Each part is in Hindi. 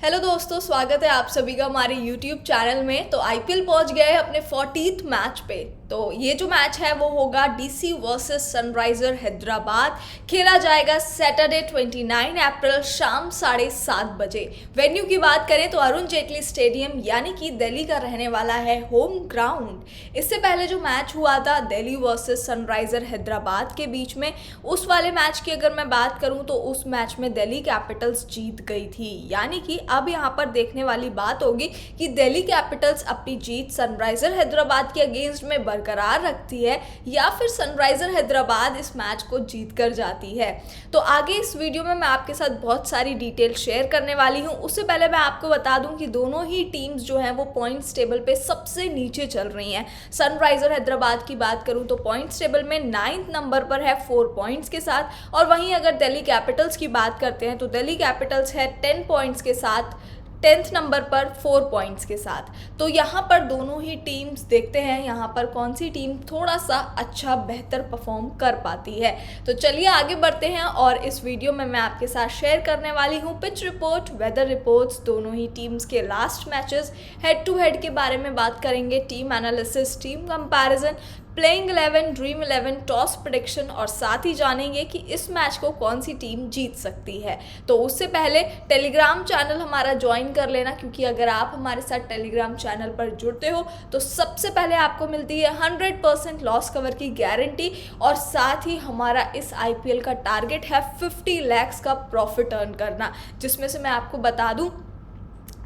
हेलो दोस्तों, स्वागत है आप सभी का हमारे यूट्यूब चैनल में। तो आईपीएल पहुंच गया है अपने 40th मैच पे। तो ये जो मैच है वो होगा डीसी वर्सेस सनराइजर हैदराबाद। खेला जाएगा सैटरडे 29 अप्रैल शाम 7:30 बजे। वेन्यू की बात करें तो अरुण जेटली स्टेडियम यानी कि दिल्ली का रहने वाला है होम ग्राउंड। इससे पहले जो मैच हुआ था दिल्ली वर्सेस सनराइजर हैदराबाद के बीच में, उस वाले मैच की अगर मैं बात करूं तो उस मैच में दिल्ली कैपिटल्स जीत गई थी। यानी कि अब यहाँ पर देखने वाली बात होगी कि दिल्ली कैपिटल्स अपनी जीत सनराइजर हैदराबाद के अगेंस्ट में बरकरार रखती है या फिर सनराइजर हैदराबाद इस मैच को जीत कर जाती है। तो आगे इस वीडियो में मैं आपके साथ बहुत सारी डिटेल शेयर करने वाली हूँ। उससे पहले मैं आपको बता दूं कि दोनों ही टीम्स जो हैं वो पॉइंट्स टेबल पे सबसे नीचे चल रही हैं। सनराइजर हैदराबाद की बात करूं तो पॉइंट्स टेबल में 9th नंबर पर है 4 पॉइंट्स के साथ, और वहीं अगर दिल्ली कैपिटल्स की बात करते हैं तो दिल्ली कैपिटल्स है 10 पॉइंट्स के साथ 10th नंबर पर 4 पॉइंट्स के साथ। तो यहाँ पर दोनों ही टीम्स देखते हैं यहाँ पर कौन सी टीम थोड़ा सा अच्छा बेहतर परफॉर्म कर पाती है। तो चलिए आगे बढ़ते हैं और इस वीडियो में मैं आपके साथ शेयर करने वाली हूँ पिच रिपोर्ट, वेदर रिपोर्ट्स, दोनों ही टीम्स के last matches, head to head के बारे में बात करेंगे, team analysis, team comparison, playing 11, dream 11, toss prediction, और साथ ही जानेंगे कि इस मैच को कौन सी टीम जीत सकती है। तो उससे पहले टेलीग्राम चैनल हमारा ज्वाइन कर लेना, क्योंकि अगर आप हमारे साथ टेलीग्राम चैनल पर जुड़ते हो तो सबसे पहले आपको मिलती है 100% लॉस कवर की गारंटी, और साथ ही हमारा इस आईपीएल का टारगेट है 50 lakhs का प्रॉफिट अर्न करना, जिसमें से मैं आपको बता दूं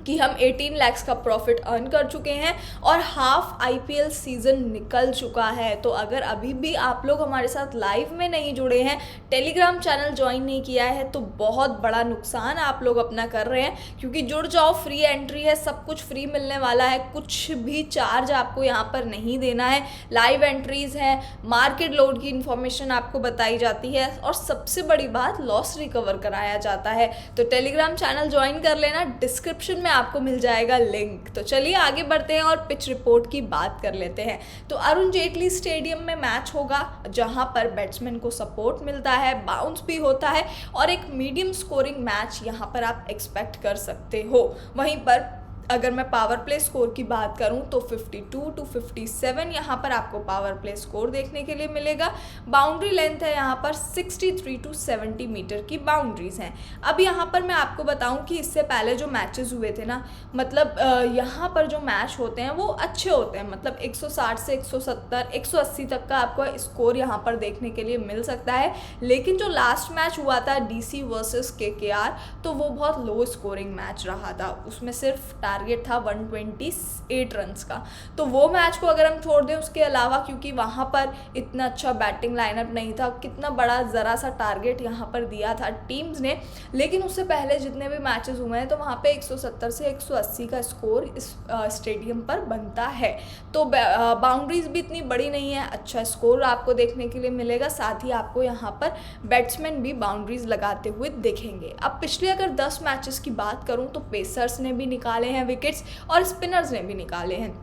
कि हम 18 lakhs का प्रॉफिट अर्न कर चुके हैं और हाफ आईपीएल सीजन निकल चुका है। तो अगर अभी भी आप लोग हमारे साथ लाइव में नहीं जुड़े हैं, टेलीग्राम चैनल ज्वाइन नहीं किया है, तो बहुत बड़ा नुकसान आप लोग अपना कर रहे हैं, क्योंकि जुड़ जाओ, फ्री एंट्री है, सब कुछ फ्री मिलने वाला है, कुछ भी चार्ज आपको यहाँ पर नहीं देना है। लाइव एंट्रीज हैं, मार्केट लोड की इन्फॉर्मेशन आपको बताई जाती है, और सबसे बड़ी बात लॉस रिकवर कराया जाता है। तो टेलीग्राम चैनल ज्वाइन कर लेना, डिस्क्रिप्शन में आपको मिल जाएगा लिंक। तो चलिए आगे बढ़ते हैं और पिच रिपोर्ट की बात कर लेते हैं। तो अरुण जेटली स्टेडियम में मैच होगा, जहां पर बैट्समैन को सपोर्ट मिलता है, बाउंस भी होता है, और एक मीडियम स्कोरिंग मैच यहां पर आप एक्सपेक्ट कर सकते हो। वहीं पर अगर मैं पावर प्ले स्कोर की बात करूं तो 52 to 57 यहाँ पर आपको पावर प्ले स्कोर देखने के लिए मिलेगा। बाउंड्री लेंथ है यहाँ पर 63 to 70 मीटर की बाउंड्रीज हैं। अब यहाँ पर मैं आपको बताऊं कि इससे पहले जो मैचेस हुए थे ना, मतलब यहाँ पर जो मैच होते हैं वो अच्छे होते हैं, मतलब 160 से 170 180 तक का आपको स्कोर यहाँ पर देखने के लिए मिल सकता है। लेकिन जो लास्ट मैच हुआ था डीसी वर्सेस केकेआर, तो वो बहुत लो स्कोरिंग मैच रहा था, उसमें सिर्फ टारगेट था 128 रन्स का। तो वो मैच को अगर हम छोड़ दें उसके अलावा, क्योंकि वहाँ पर इतना अच्छा बैटिंग लाइनअप नहीं था, कितना बड़ा ज़रा सा टारगेट यहाँ पर दिया था टीम्स ने, लेकिन उससे पहले जितने भी मैचेस हुए हैं तो वहाँ पे 170 से 180 का स्कोर इस स्टेडियम पर बनता है। तो बाउंड्रीज भी इतनी बड़ी नहीं है, अच्छा स्कोर आपको देखने के लिए मिलेगा। साथ ही आपको यहाँ पर बैट्समैन भी बाउंड्रीज लगाते हुए दिखेंगे। अब पिछले अगर 10 मैचेस की बात करूँ तो पेसर्स ने भी निकाले हैं विकेट्स और स्पिनर्स ने भी निकाले हैं।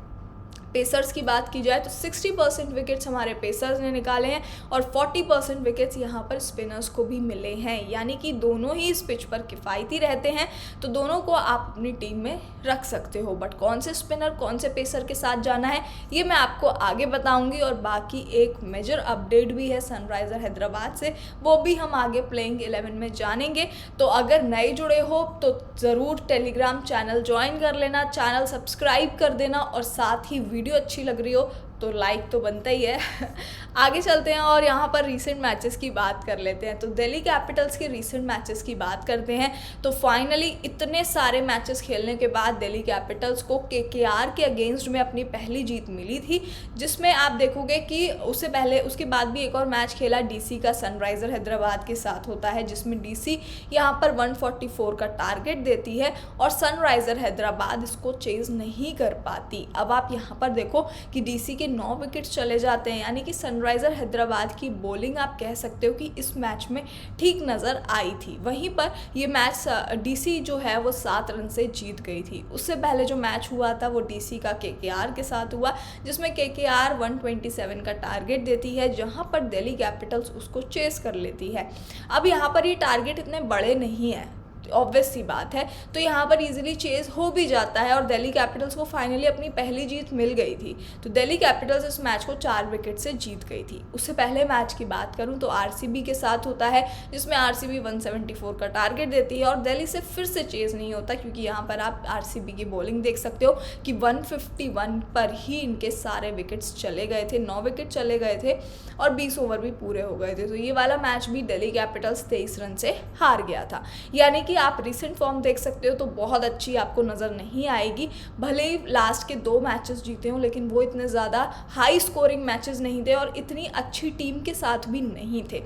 पेसर्स की बात की जाए तो 60% विकेट्स हमारे पेसर्स ने निकाले हैं और 40% विकेट्स यहाँ पर स्पिनर्स को भी मिले हैं, यानी कि दोनों ही इस पिच पर किफ़ायती रहते हैं। तो दोनों को आप अपनी टीम में रख सकते हो, बट कौन से स्पिनर कौन से पेसर के साथ जाना है ये मैं आपको आगे बताऊंगी। और बाकी एक मेजर अपडेट भी है सनराइजर हैदराबाद से, वो भी हम आगे प्लेइंग 11 में जानेंगे। तो अगर नए जुड़े हो तो ज़रूर टेलीग्राम चैनल ज्वाइन कर लेना, चैनल सब्सक्राइब कर देना, और साथ ही वीडियो अच्छी लग रही हो तो लाइक तो बनता ही है। आगे चलते हैं और यहाँ पर रीसेंट मैचेस की बात कर लेते हैं। तो दिल्ली कैपिटल्स के रीसेंट मैचेस की बात करते हैं। तो फाइनली इतने सारे मैचेस खेलने के बाद दिल्ली कैपिटल्स को केकेआर के अगेंस्ट में अपनी पहली जीत मिली थी, जिसमें आप देखोगे कि उससे पहले उसके बाद भी एक और मैच खेला डीसी का सनराइजर हैदराबाद के साथ होता है, जिसमें डीसी यहाँ पर 144 का टारगेट देती है और सनराइजर हैदराबाद इसको चेज नहीं कर पाती। अब आप यहाँ पर देखो कि डीसी के 9 विकेट्स चले जाते हैं, यानी कि सनराइजर हैदराबाद की बॉलिंग आप कह सकते हो कि इस मैच में ठीक नज़र आई थी। वहीं पर ये मैच डीसी जो है वो 7 रन से जीत गई थी। उससे पहले जो मैच हुआ था वो डीसी का केकेआर के साथ हुआ, जिसमें केकेआर 127 का टारगेट देती है, जहां पर दिल्ली कैपिटल्स उसको चेस कर लेती है। अब यहाँ पर ये टारगेट इतने बड़े नहीं हैं, ऑब्वियस सी बात है। तो यहाँ पर इजीली चेज हो भी जाता है और दिल्ली कैपिटल्स को फाइनली अपनी पहली जीत मिल गई थी। तो दिल्ली कैपिटल्स इस मैच को 4 विकेट से जीत गई थी। उससे पहले मैच की बात करूँ तो आरसीबी के साथ होता है, जिसमें आरसीबी 174 का टारगेट देती है और दिल्ली से फिर से चेज नहीं होता, क्योंकि यहाँ पर आप आरसीबी की बॉलिंग देख सकते हो कि 151 पर ही इनके सारे विकेट्स चले गए थे, 9 विकेट चले गए थे और 20 ओवर भी पूरे हो गए थे। तो ये वाला मैच भी दिल्ली कैपिटल्स 23 रन से हार गया था। यानी कि आप रिसेंट फॉर्म देख सकते हो तो बहुत अच्छी आपको नज़र नहीं आएगी। भले ही लास्ट के 2 मैचेस जीते हों, लेकिन वो इतने ज़्यादा हाई स्कोरिंग मैचेस नहीं थे और इतनी अच्छी टीम के साथ भी नहीं थे।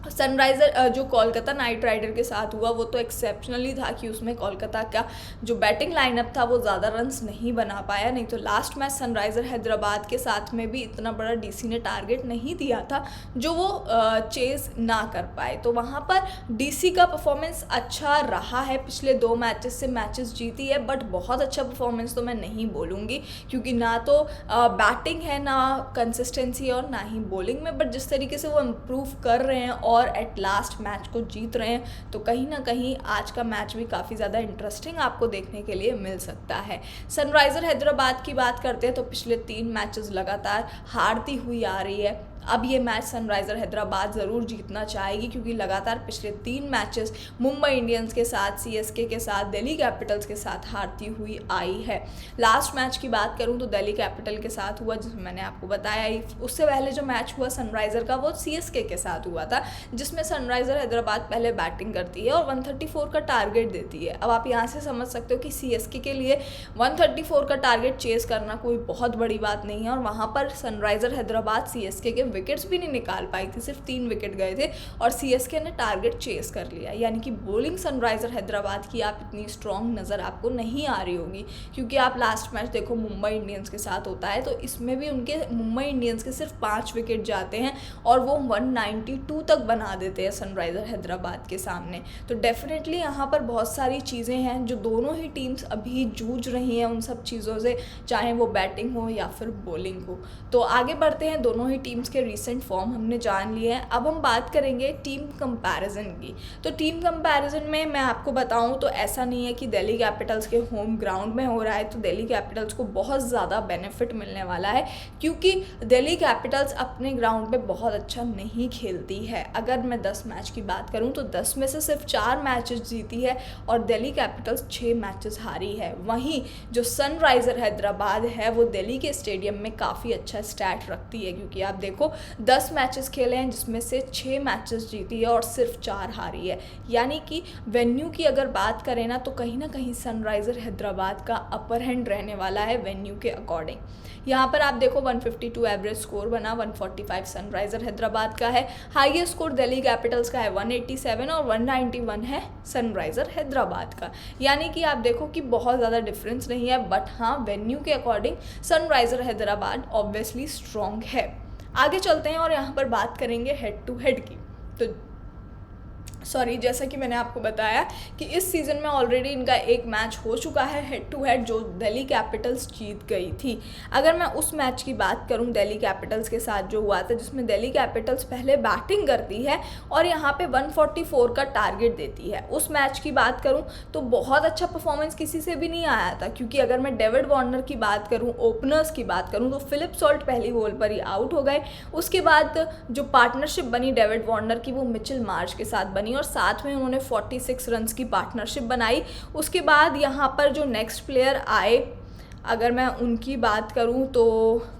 सनराइज़र जो कोलकाता नाइट राइडर के साथ हुआ वो तो एक्सेप्शनली था कि उसमें कोलकाता का जो बैटिंग लाइनअप था वो ज़्यादा रन्स नहीं बना पाया। नहीं तो लास्ट मैच सनराइज़र हैदराबाद के साथ में भी इतना बड़ा डीसी ने टारगेट नहीं दिया था जो वो चेज़ ना कर पाए। तो वहाँ पर डीसी का परफॉर्मेंस अच्छा रहा है, पिछले 2 मैचेस से मैचेस जीती है, बट बहुत अच्छा परफॉर्मेंस तो मैं नहीं बोलूँगी, क्योंकि ना तो बैटिंग है, ना कंसिस्टेंसी और ना ही बॉलिंग में। बट जिस तरीके से वो इम्प्रूव कर रहे हैं और एट लास्ट मैच को जीत रहे हैं, तो कहीं ना कहीं आज का मैच भी काफ़ी ज़्यादा इंटरेस्टिंग आपको देखने के लिए मिल सकता है। सनराइज़र हैदराबाद की बात करते हैं तो पिछले 3 मैचेस लगातार हारती हुई आ रही है। अब ये मैच सनराइज़र हैदराबाद ज़रूर जीतना चाहेगी, क्योंकि लगातार पिछले 3 मैचेस मुंबई इंडियंस के साथ, सीएसके के साथ, दिल्ली कैपिटल्स के साथ हारती हुई आई है। लास्ट मैच की बात करूं तो दिल्ली कैपिटल के साथ हुआ, जिसमें मैंने आपको बताया ही। उससे पहले जो मैच हुआ सनराइज़र का वो सीएसके के साथ हुआ था, जिसमें सनराइज़र हैदराबाद पहले बैटिंग करती है और 134 का टारगेट देती है। अब आप यहाँ से समझ सकते हो कि सीएसके के लिए 134 का टारगेट चेस करना कोई बहुत बड़ी बात नहीं है, और वहाँ पर सनराइज़र हैदराबाद सीएसके के विकेट्स भी नहीं निकाल पाई थी, सिर्फ 3 विकेट गए थे और सीएसके ने टारगेट चेस कर लिया। यानी कि बॉलिंग सनराइज़र हैदराबाद की आप इतनी स्ट्रॉन्ग नज़र आपको नहीं आ रही होगी, क्योंकि आप लास्ट मैच देखो मुंबई इंडियंस के साथ होता है, तो इसमें भी उनके मुंबई इंडियंस के सिर्फ 5 विकेट जाते हैं और वो 192 तक बना देते हैं सनराइज़र हैदराबाद के सामने। तो डेफिनेटली यहाँ पर बहुत सारी चीज़ें हैं जो दोनों ही टीम्स अभी जूझ रही हैं उन सब चीज़ों से, चाहे वो बैटिंग हो या फिर बॉलिंग हो। तो आगे बढ़ते हैं, दोनों ही टीम्स के रिसेंट फॉर्म हमने जान लिए हैं। अब हम बात करेंगे टीम कंपैरिजन की। तो टीम कंपैरिजन में मैं आपको बताऊं तो ऐसा नहीं है कि दिल्ली कैपिटल्स के होम ग्राउंड में हो रहा है तो दिल्ली कैपिटल्स को बहुत ज़्यादा बेनिफिट मिलने वाला है, क्योंकि दिल्ली कैपिटल्स अपने ग्राउंड पे बहुत अच्छा नहीं खेलती है। अगर मैं 10 मैच की बात करूं तो 10 में से सिर्फ 4 मैचेस जीती है और दिल्ली कैपिटल्स 6 मैचेस हारी है। वहीं जो सनराइज़र हैदराबाद है वो दिल्ली के स्टेडियम में काफ़ी अच्छा स्टैट रखती है, क्योंकि आप देखो 10 मैचेस खेले हैं जिसमें से 6 मैचेस जीती है और सिर्फ 4 हारी है। यानी कि वेन्यू की अगर बात करें ना तो कहीं सनराइज़र हैदराबाद का अपर हैंड रहने वाला है वेन्यू के अकॉर्डिंग। यहाँ पर आप देखो 152 एवरेज स्कोर बना, 145 सनराइज़र हैदराबाद का है, हाईएस्ट स्कोर दिल्ली कैपिटल्स का है 187 और 191 है सनराइज़र हैदराबाद का। यानी कि आप देखो कि बहुत ज़्यादा डिफरेंस नहीं है, बट हाँ वेन्यू के according Sunriser Hyderabad obviously strong है। आगे चलते हैं और यहाँ पर बात करेंगे हेड टू हेड की। तो जैसा कि मैंने आपको बताया कि इस सीज़न में ऑलरेडी इनका एक मैच हो चुका है हेड टू हेड, जो दिल्ली कैपिटल्स जीत गई थी। अगर मैं उस मैच की बात करूं दिल्ली कैपिटल्स के साथ जो हुआ था, जिसमें दिल्ली कैपिटल्स पहले बैटिंग करती है और यहाँ पे 144 का टारगेट देती है, उस मैच की बात करूं तो बहुत अच्छा परफॉर्मेंस किसी से भी नहीं आया था। क्योंकि अगर मैं डेविड वार्नर की बात करूँ, ओपनर्स की बात करूँ, तो फिलिप सॉल्ट पहली बॉल पर ही आउट हो गए। उसके बाद जो पार्टनरशिप बनी डेविड वार्नर की वो मिचेल मार्श के साथ बनी और साथ में उन्होंने 46 रन्स की पार्टनरशिप बनाई। उसके बाद यहाँ पर जो नेक्स्ट प्लेयर आए, अगर मैं उनकी बात करूं तो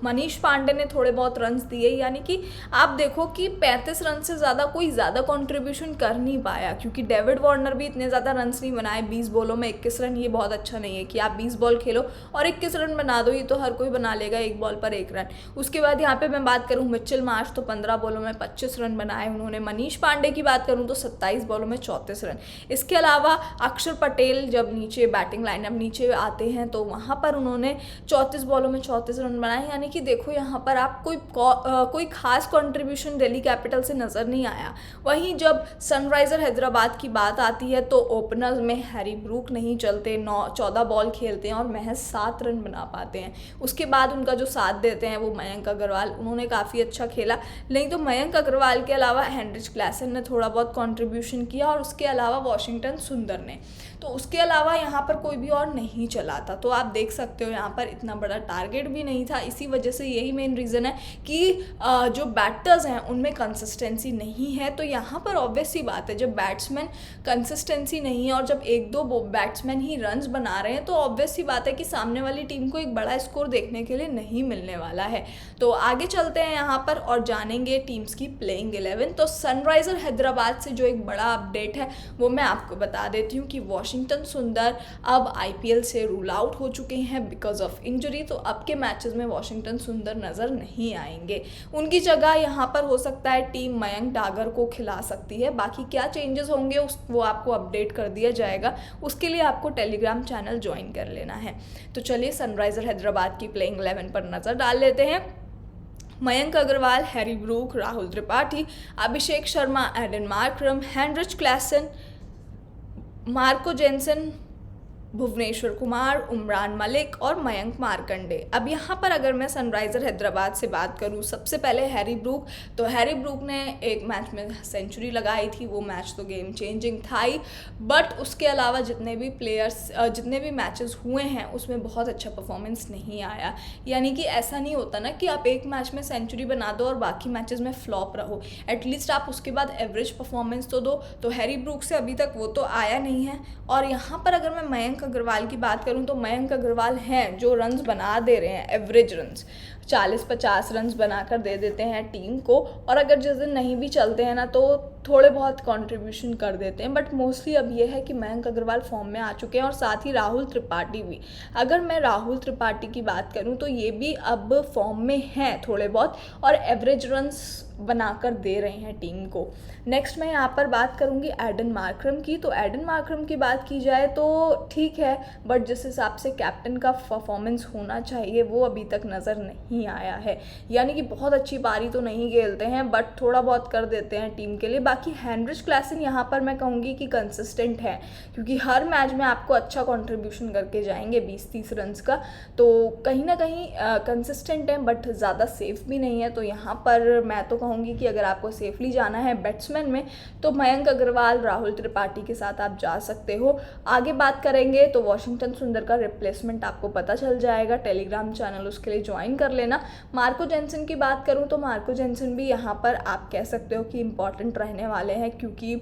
मनीष पांडे ने थोड़े बहुत रन्स दिए। यानी कि आप देखो कि 35 रन से ज़्यादा कोई ज़्यादा कंट्रीब्यूशन कर नहीं पाया, क्योंकि डेविड वार्नर भी इतने ज़्यादा रन्स नहीं बनाए। 20 बॉलों में 21 रन, ये बहुत अच्छा नहीं है कि आप 20 बॉल खेलो और 21 रन बना दो, ये तो हर कोई बना लेगा, एक बॉल पर 1 रन। उसके बाद यहाँ पर मैं बात करूँ मिचेल मार्श, तो 15 बॉलों में 25 रन बनाए उन्होंने। मनीष पांडे की बात करूँ तो 27 बॉलों में 34 रन। इसके अलावा अक्षर पटेल जब नीचे बैटिंग लाइनअप नीचे आते हैं तो वहाँ पर उन्होंने 34 बॉलों में 34 रन बनाए। यानी कि देखो यहाँ पर आप कोई खास कंट्रीब्यूशन दिल्ली कैपिटल से नज़र नहीं आया। वहीं जब सनराइज़र हैदराबाद की बात आती है तो ओपनर्स में हैरी ब्रूक नहीं चलते, 14 बॉल खेलते हैं और महज 7 रन बना पाते हैं। उसके बाद उनका जो साथ देते हैं वो मयंक अग्रवाल, उन्होंने काफ़ी अच्छा खेला। नहीं तो मयंक अग्रवाल के अलावा हेनरिच क्लासन ने थोड़ा बहुत कंट्रीब्यूशन किया और उसके अलावा वॉशिंगटन सुंदर ने, तो उसके अलावा यहाँ पर कोई भी और नहीं चला था। तो आप देख सकते हो यहाँ पर इतना बड़ा टारगेट भी नहीं था। इसी वजह से यही मेन रीज़न है कि जो बैटर्स हैं उनमें कंसिस्टेंसी नहीं है। तो यहाँ पर ऑब्वियस सी बात है, जब बैट्समैन कंसिस्टेंसी नहीं है और जब एक दो बैट्समैन ही रन्स बना रहे हैं तो ऑब्वियस सी बात है कि सामने वाली टीम को एक बड़ा स्कोर देखने के लिए नहीं मिलने वाला है। तो आगे चलते हैं यहाँ पर और जानेंगे टीम्स की प्लेइंग 11। तो सनराइज़र हैदराबाद से जो एक बड़ा अपडेट है वो मैं आपको बता देती हूँ कि वॉशिंगटन सुंदर अब IPL से रूल आउट हो चुके हैं बिकॉज ऑफ इंजरी। तो अब के मैचेस में वॉशिंगटन सुंदर नज़र नहीं आएंगे। उनकी जगह यहाँ पर हो सकता है टीम मयंक डागर को खिला सकती है। बाकी क्या चेंजेस होंगे वो आपको अपडेट कर दिया जाएगा, उसके लिए आपको टेलीग्राम चैनल ज्वाइन कर लेना है। तो चलिए सनराइज़र हैदराबाद की प्लेइंग 11 पर नज़र डाल लेते हैं। Mayank Agarwal, Harry Brook, Rahul Tripathi, Abhishek Sharma, Aiden Markram, Heinrich Klaasen, Marco Jansen, Bhuvneshwar Kumar, Umran Malik और मयंक मार्कंडे। अब यहाँ पर अगर मैं सनराइज़र हैदराबाद से बात करूँ, सबसे पहले हैरी ब्रूक, तो हैरी ब्रूक ने एक मैच में सेंचुरी लगाई थी, वो मैच तो गेम चेंजिंग था ही। बट उसके अलावा जितने भी मैचेस हुए हैं उसमें बहुत अच्छा परफॉर्मेंस नहीं आया। यानी कि ऐसा नहीं होता ना कि आप एक मैच में सेंचुरी बना दो और बाकी मैचेस में फ्लॉप रहो, एटलीस्ट आप उसके बाद एवरेज परफॉर्मेंस तो दो। तो हैरी ब्रूक से अभी तक वो तो आया नहीं है। और यहाँ पर अगर मैं मयंक अग्रवाल की बात करूं तो मयंक अग्रवाल हैं जो रन्स बना दे रहे हैं, एवरेज रन्स 40-50 रन्स बनाकर दे देते हैं टीम को। और अगर जिस दिन नहीं भी चलते हैं ना तो थोड़े बहुत कंट्रीब्यूशन कर देते हैं। बट मोस्टली अब ये है कि मयंक अग्रवाल फॉर्म में आ चुके हैं और साथ ही राहुल त्रिपाठी भी। अगर मैं राहुल त्रिपाठी की बात करूं तो ये भी अब फॉर्म में हैं थोड़े बहुत और एवरेज रन्स बनाकर दे रहे हैं टीम को। नेक्स्ट मैं यहाँ पर बात करूँगी एडन मार्करम की। तो एडन मार्करम की बात की जाए तो ठीक है, बट जिस हिसाब से कैप्टन का परफॉर्मेंस होना चाहिए वो अभी तक नज़र नहीं आया है। यानी कि बहुत अच्छी पारी तो नहीं खेलते हैं बट थोड़ा बहुत कर देते हैं टीम के लिए। बाकी हेनरिच क्लासन यहाँ पर मैं कहूँगी कि कंसिस्टेंट है, क्योंकि हर मैच में आपको अच्छा कंट्रीब्यूशन करके जाएंगे 20-30 रन्स का। तो कहीं ना कहीं कंसिस्टेंट है बट ज़्यादा सेफ भी नहीं है। तो यहाँ पर मैं तो कहूँगी कि अगर आपको सेफली जाना है बैट्समैन में तो मयंक अग्रवाल, राहुल त्रिपाठी के साथ आप जा सकते हो। आगे बात करेंगे तो वॉशिंगटन सुंदर का रिप्लेसमेंट आपको पता चल जाएगा, टेलीग्राम चैनल उसके लिए ज्वाइन कर लेना। मार्को जेनसन की बात करूं तो मार्को जेनसन भी यहाँ पर आप कह सकते हो कि इम्पॉर्टेंट रहने वाले हैं, क्योंकि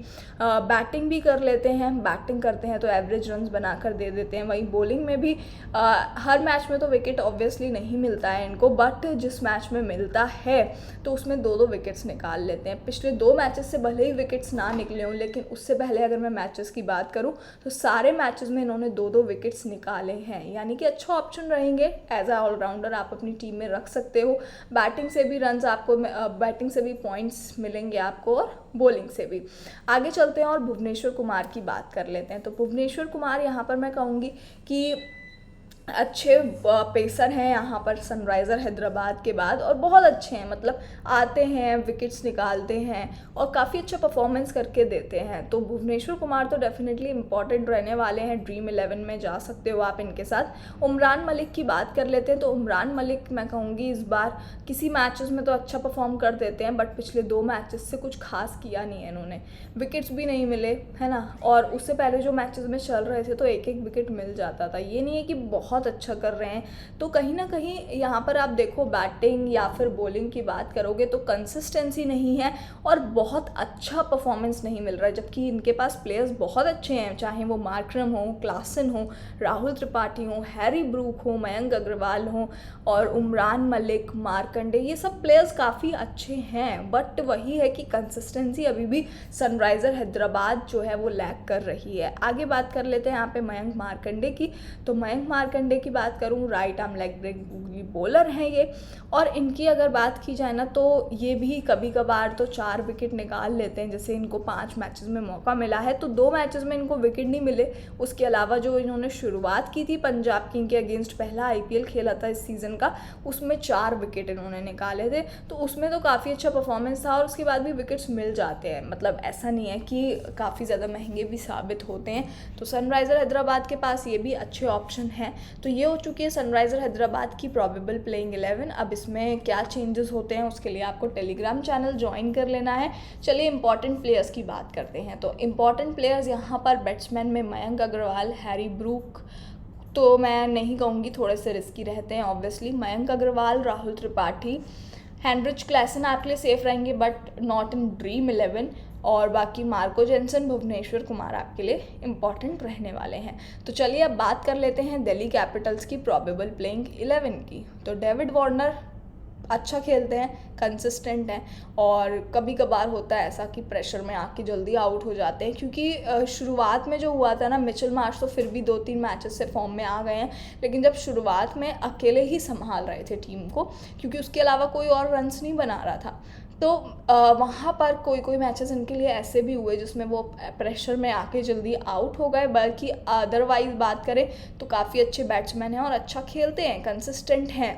बैटिंग भी कर लेते हैं, बैटिंग करते हैं तो एवरेज रन्स बनाकर दे देते हैं। वहीं बॉलिंग में भी हर मैच में तो विकेट ऑब्वियसली नहीं मिलता है इनको, बट जिस मैच में मिलता है तो उसमें 2-2 विकेट्स निकाल लेते हैं। पिछले 2 मैचेस से भले ही विकेट्स ना निकले हों, लेकिन उससे पहले अगर मैं मैचेस की बात करूं तो सारे मैचेस में इन्होंने 2-2 विकेट्स निकाले हैं। यानी कि अच्छा ऑप्शन रहेंगे एज अ ऑलराउंडर, आप अपनी टीम में रख सकते हो। बैटिंग से भी रन्स आपको, बैटिंग से भी पॉइंट्स मिलेंगे आपको और बॉलिंग से भी। आगे चलते हैं और भुवनेश्वर कुमार की बात कर लेते हैं। तो भुवनेश्वर कुमार यहाँ पर मैं कहूँगी कि अच्छे पेसर हैं यहाँ पर सनराइज़र हैदराबाद के बाद, और बहुत अच्छे हैं, मतलब आते हैं, विकेट्स निकालते हैं और काफ़ी अच्छा परफॉर्मेंस करके देते हैं। तो भुवनेश्वर कुमार तो डेफिनेटली इंपॉर्टेंट रहने वाले हैं, ड्रीम 11 में जा सकते हो आप इनके साथ। उमरान मलिक की बात कर लेते हैं। तो उमरान मलिक मैं कहूँगी इस बार किसी मैचेस में तो अच्छा परफॉर्म कर देते हैं, बट पिछले 2 मैचेस से कुछ खास किया नहीं है इन्होंने, विकेट्स भी नहीं मिले, है ना। और उससे पहले जो मैचेस में चल रहे थे तो एक एक विकेट मिल जाता था। ये नहीं है कि बहुत अच्छा कर रहे हैं। तो कहीं ना कहीं यहाँ पर आप देखो बैटिंग या फिर बॉलिंग की बात करोगे तो कंसिस्टेंसी नहीं है और बहुत अच्छा परफॉर्मेंस नहीं मिल रहा है, जबकि इनके पास प्लेयर्स बहुत अच्छे हैं, चाहे वो मार्करम हो, क्लासन हो, राहुल त्रिपाठी हो, हैरी ब्रूक हो, मयंक अग्रवाल हो और उमरान मलिक, मार्कंडे, ये सब प्लेयर्स काफ़ी अच्छे हैं। बट वही है कि कंसिस्टेंसी अभी भी सनराइज़र हैदराबाद जो है वो लैक कर रही है। आगे बात कर लेते हैं यहाँ पे मयंक मार्कंडे की। तो मयंक मार्कंडे पांडे की बात करूँ, right arm leg break bowler हैं ये, और इनकी अगर बात की जाए ना तो ये भी कभी कभार तो 4 विकेट निकाल लेते हैं। जैसे इनको 5 मैचेस में मौका मिला है तो 2 मैचेस में इनको विकेट नहीं मिले। उसके अलावा जो इन्होंने शुरुआत की थी पंजाब किंग के अगेंस्ट, पहला आईपीएल खेला था इस सीज़न का, उसमें 4 विकेट इन्होंने निकाले थे, तो उसमें तो काफ़ी अच्छा परफॉर्मेंस था। और उसके बाद भी विकेट्स मिल जाते हैं, मतलब ऐसा नहीं है कि काफ़ी ज़्यादा महंगे भी साबित होते हैं। तो सनराइज़र हैदराबाद के पास ये भी अच्छे ऑप्शन हैं। तो ये हो चुकी है सनराइज़र हैदराबाद की प्रोबेबल प्लेइंग 11। अब इसमें क्या चेंजेस होते हैं उसके लिए आपको टेलीग्राम चैनल ज्वाइन कर लेना है। चलिए इंपॉर्टेंट प्लेयर्स की बात करते हैं। तो इंपॉर्टेंट प्लेयर्स यहाँ पर बैट्समैन में मयंक अग्रवाल, हैरी ब्रूक तो मैं नहीं कहूँगी, थोड़े से रिस्की रहते हैं obviously. Mayank Agarwal, Rahul Tripathi, Heinrich Claisen आपके लिए सेफ रहेंगे बट नॉट इन ड्रीम 11। और बाकी मार्को जेनसन, भुवनेश्वर कुमार आपके लिए इम्पॉर्टेंट रहने वाले हैं। तो चलिए अब बात कर लेते हैं दिल्ली कैपिटल्स की प्रोबेबल प्लेइंग 11 की। तो डेविड वार्नर अच्छा खेलते हैं, कंसिस्टेंट हैं, और कभी कभार होता है ऐसा कि प्रेशर में आके जल्दी आउट हो जाते हैं, क्योंकि शुरुआत में जो हुआ था ना, मिचेल मार्श तो फिर भी 2-3 मैचेस से फॉर्म में आ गए हैं, लेकिन जब शुरुआत में अकेले ही संभाल रहे थे टीम को, क्योंकि उसके अलावा कोई और रन्स नहीं बना रहा था, तो वहाँ पर कोई मैचेस इनके लिए ऐसे भी हुए जिसमें वो प्रेशर में आके जल्दी आउट हो गए। बल्कि अदरवाइज बात करें तो काफ़ी अच्छे बैट्समैन हैं और अच्छा खेलते हैं, कंसिस्टेंट हैं,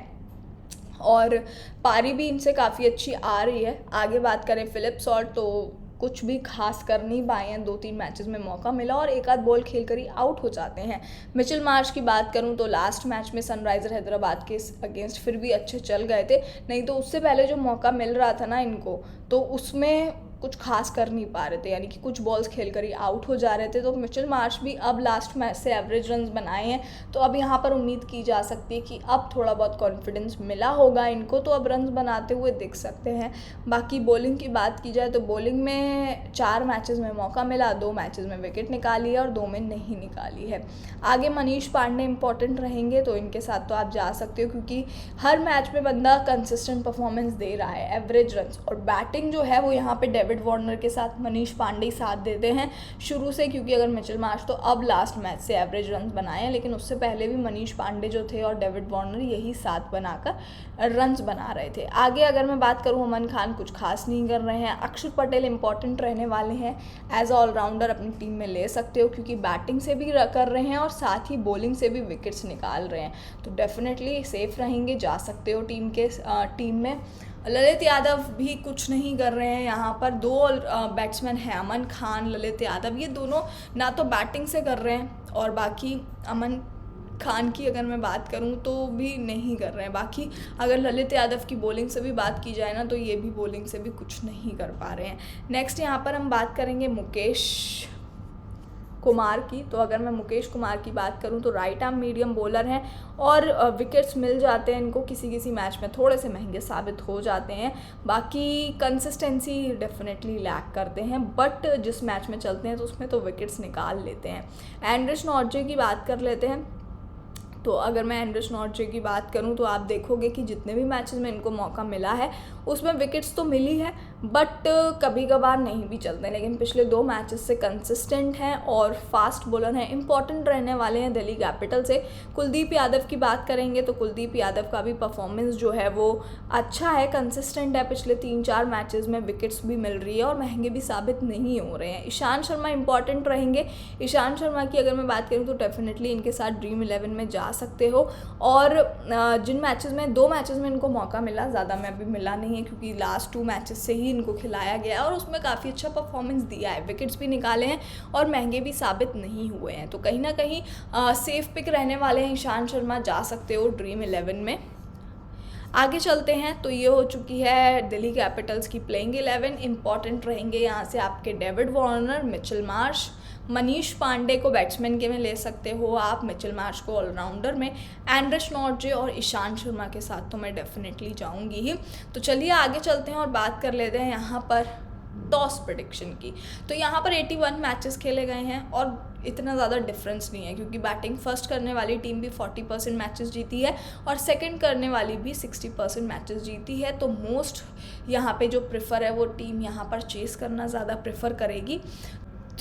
और पारी भी इनसे काफ़ी अच्छी आ रही है। आगे बात करें फिलिप्स, और तो कुछ भी खास कर नहीं पाए हैं, 2-3 मैचेस में मौका मिला और एक आध बॉल खेल कर ही आउट हो जाते हैं। मिचेल मार्श की बात करूं तो लास्ट मैच में सनराइज़र हैदराबाद के अगेंस्ट फिर भी अच्छे चल गए थे, नहीं तो उससे पहले जो मौका मिल रहा था ना इनको, तो उसमें कुछ खास कर नहीं पा रहे थे, यानी कि कुछ बॉल्स खेलकर ही आउट हो जा रहे थे। तो मिचेल मार्श भी अब लास्ट मैच से एवरेज रन्स बनाए हैं, तो अब यहाँ पर उम्मीद की जा सकती है कि अब थोड़ा बहुत कॉन्फिडेंस मिला होगा इनको, तो अब रन्स बनाते हुए दिख सकते हैं। बाकी बॉलिंग की बात की जाए तो बॉलिंग में 4 मैचेस में मौका मिला, 2 मैचेस में विकेट निकाली है और 2 में नहीं निकाली है। आगे मनीष पांडे इंपॉर्टेंट रहेंगे, तो इनके साथ तो आप जा सकते हो, क्योंकि हर मैच में बंदा कंसिस्टेंट परफॉर्मेंस दे रहा है, एवरेज रन्स, और बैटिंग जो है वो यहाँ पे डेविड वार्नर के साथ मनीष पांडे साथ देते हैं शुरू से, क्योंकि अगर मिचेल मार्श तो अब लास्ट मैच से एवरेज रन्स बनाए हैं, लेकिन उससे पहले भी मनीष पांडे जो थे और डेविड वार्नर यही साथ बनाकर रन्स बना रहे थे। आगे अगर मैं बात करूँ, अमन खान कुछ खास नहीं कर रहे हैं। अक्षर पटेल इंपॉर्टेंट रहने वाले हैं, एज ऑलराउंडर अपनी टीम में ले सकते हो, क्योंकि बैटिंग से भी कर रहे हैं और साथ ही बॉलिंग से भी विकेट्स निकाल रहे हैं, तो डेफिनेटली सेफ रहेंगे, जा सकते हो टीम में। ललित यादव भी कुछ नहीं कर रहे हैं, यहाँ पर 2 बैट्समैन हैं, अमन खान, ललित यादव, ये दोनों ना तो बैटिंग से कर रहे हैं, और बाकी अमन खान की अगर मैं बात करूं तो भी नहीं कर रहे हैं। बाकी अगर ललित यादव की बॉलिंग से भी बात की जाए ना, तो ये भी बॉलिंग से भी कुछ नहीं कर पा रहे हैं। नेक्स्ट यहाँ पर हम बात करेंगे मुकेश कुमार की। तो अगर मैं मुकेश कुमार की बात करूं तो राइट आर्म मीडियम बॉलर हैं, और विकेट्स मिल जाते हैं इनको, किसी मैच में थोड़े से महंगे साबित हो जाते हैं। बाकी कंसिस्टेंसी डेफिनेटली लैक करते हैं, बट जिस मैच में चलते हैं तो उसमें तो विकेट्स निकाल लेते हैं। एंड्रिस नॉर्जे की बात कर लेते हैं। तो अगर मैं एंड्रिस नॉर्जे की बात करूं तो आप देखोगे कि जितने भी मैचेस में इनको मौका मिला है उसमें विकेट्स तो मिली है, बट कभी कभार नहीं भी चलते, लेकिन पिछले 2 मैचेस से कंसिस्टेंट हैं और फास्ट बॉलर हैं, इंपॉर्टेंट रहने वाले हैं दिल्ली कैपिटल से। कुलदीप यादव की बात करेंगे तो कुलदीप यादव का भी परफॉर्मेंस जो है वो अच्छा है, कंसिस्टेंट है, पिछले 3-4 मैचेस में विकेट्स भी मिल रही है और महंगे भी साबित नहीं हो रहे हैं। ईशांत शर्मा इंपॉर्टेंट रहेंगे। ईशांत शर्मा की अगर मैं बात करूँ तो डेफिनेटली इनके साथ ड्रीम 11 में जा सकते हो, और जिन मैचेस में 2 मैचेस में इनको मौका मिला, ज़्यादा में अभी मिला नहीं है, क्योंकि लास्ट 2 मैचेस से ही इनको खिलाया गया और उसमें काफ़ी अच्छा परफॉर्मेंस दिया है, विकेट्स भी निकाले हैं और महंगे भी साबित नहीं हुए हैं। तो कहीं ना कहीं सेफ पिक रहने वाले हैं ईशांत शर्मा, जा सकते हो ड्रीम 11 में। आगे चलते हैं, तो ये हो चुकी है दिल्ली कैपिटल्स की प्लेइंग 11। इंपॉर्टेंट रहेंगे यहाँ से आपके David Warner, Mitchell Marsh, Manish Pandey को बैट्समैन के में ले सकते हो आप, मिचेल मार्श को ऑलराउंडर में, एंड्रिस नॉर्जे और ईशांत शर्मा के साथ तो मैं डेफिनेटली जाऊंगी ही। तो चलिए आगे चलते हैं और बात कर लेते हैं यहाँ पर टॉस प्रेडिक्शन की। तो यहाँ पर 81 मैचेस खेले गए हैं और इतना ज़्यादा डिफरेंस नहीं है, क्योंकि बैटिंग फर्स्ट करने वाली टीम भी 40% मैचेस जीती है और सेकंड करने वाली भी 60% मैचेस जीती है। तो मोस्ट यहाँ पे जो प्रेफर है वो टीम यहाँ पर चेस करना ज़्यादा प्रेफर करेगी।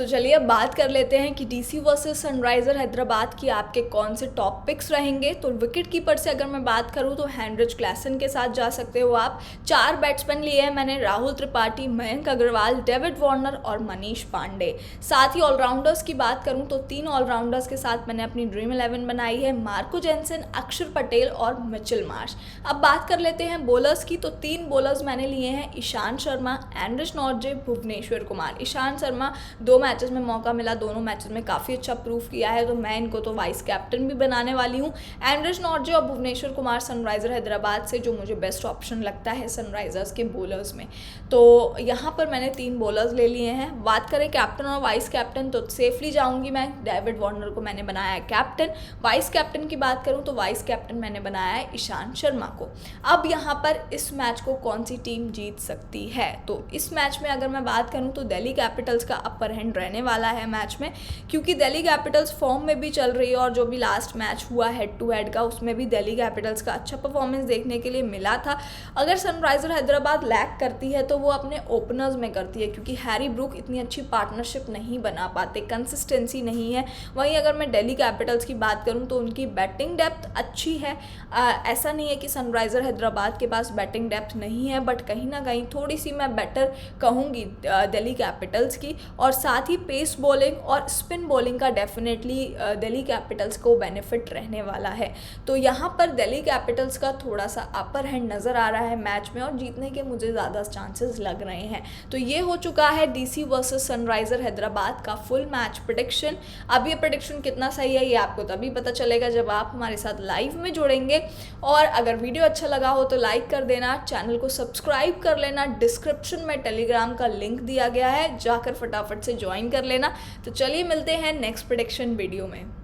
तो चलिए अब बात कर लेते हैं कि डीसी वर्सेस सनराइज़र हैदराबाद की आपके कौन से टॉप पिक्स रहेंगे। तो विकेट कीपर से अगर मैं बात करूं तो हेनरिच क्लैसन के साथ जा सकते हो आप। 4 बैट्समैन लिए हैं मैंने, राहुल त्रिपाठी, मयंक अग्रवाल, डेविड वार्नर और मनीष पांडे। साथ ही ऑलराउंडर्स की बात करूं तो 3 ऑलराउंडर्स के साथ मैंने अपनी ड्रीम 11 बनाई है, मार्को जेनसन, अक्षर पटेल और मिचेल मार्श। अब बात कर लेते हैं बॉलर्स की। तो 3 बॉलर्स मैंने लिए हैं, Ishant Sharma, Anrich Nortje, Bhuvneshwar Kumar. Ishant Sharma 2 matches में मौका मिला, दोनों मैचेस में काफ़ी अच्छा प्रूव किया है, तो मैं इनको तो वाइस कैप्टन भी बनाने वाली हूँ। एंड्रिस नॉर्जे और भुवनेश्वर कुमार सनराइज़र हैदराबाद से जो मुझे बेस्ट ऑप्शन लगता है सनराइज़र्स के बॉलर्स में। तो यहाँ पर मैंने 3 बॉलर्स ले लिए हैं। बात करें कैप्टन और वाइस कैप्टन तो सेफली जाऊँगी मैं, डेविड वार्नर को मैंने बनाया है कैप्टन। वाइस कैप्टन की बात करूँ तो वाइस कैप्टन मैंने बनाया है ईशांत शर्मा को। अब यहाँ पर इस मैच को कौन सी टीम जीत सकती है, तो इस मैच में अगर मैं बात करूँ तो दिल्ली कैपिटल्स का अपर हैंड रहने वाला है मैच में, क्योंकि दिल्ली कैपिटल्स फॉर्म में भी चल रही है और जो भी लास्ट मैच हुआ हेड टू हेड का उसमें भी दिल्ली कैपिटल्स का अच्छा परफॉर्मेंस देखने के लिए मिला था। अगर सनराइज़र हैदराबाद लैक करती है तो वो अपने ओपनर्स में करती है, क्योंकि हैरी ब्रूक इतनी अच्छी पार्टनरशिप नहीं बना पाते, कंसिस्टेंसी नहीं है। वहीं अगर मैं दिल्ली कैपिटल्स की बात करूँ तो उनकी बैटिंग डेप्थ अच्छी है, ऐसा नहीं है कि सनराइज़र हैदराबाद के पास बैटिंग डेप्थ नहीं है, बट कहीं ना कहीं थोड़ी सी मैं बेटर कहूँगी दिल्ली कैपिटल्स की। और साथ ही पेस बॉलिंग और स्पिन बॉलिंग का डेफिनेटली दिल्ली कैपिटल्स को बेनिफिट रहने वाला है। तो यहाँ पर दिल्ली कैपिटल्स का थोड़ा सा अपर हैंड नज़र आ रहा है मैच में और जीतने के मुझे ज़्यादा चांसेस लग रहे हैं। तो ये हो चुका है डीसी वर्सेस सनराइज़र हैदराबाद का फुल मैच प्रेडिक्शन। अब ये प्रेडिक्शन कितना सही है ये आपको तभी पता चलेगा जब आप हमारे साथ लाइव में जुड़ेंगे। और अगर वीडियो अच्छा लगा हो तो लाइक कर देना, चैनल को सब्सक्राइब कर लेना, डिस्क्रिप्शन में टेलीग्राम का लिंक दिया गया है, जाकर फटाफट से ज्वाइन कर लेना। तो चलिए मिलते हैं नेक्स्ट प्रेडिक्शन वीडियो में।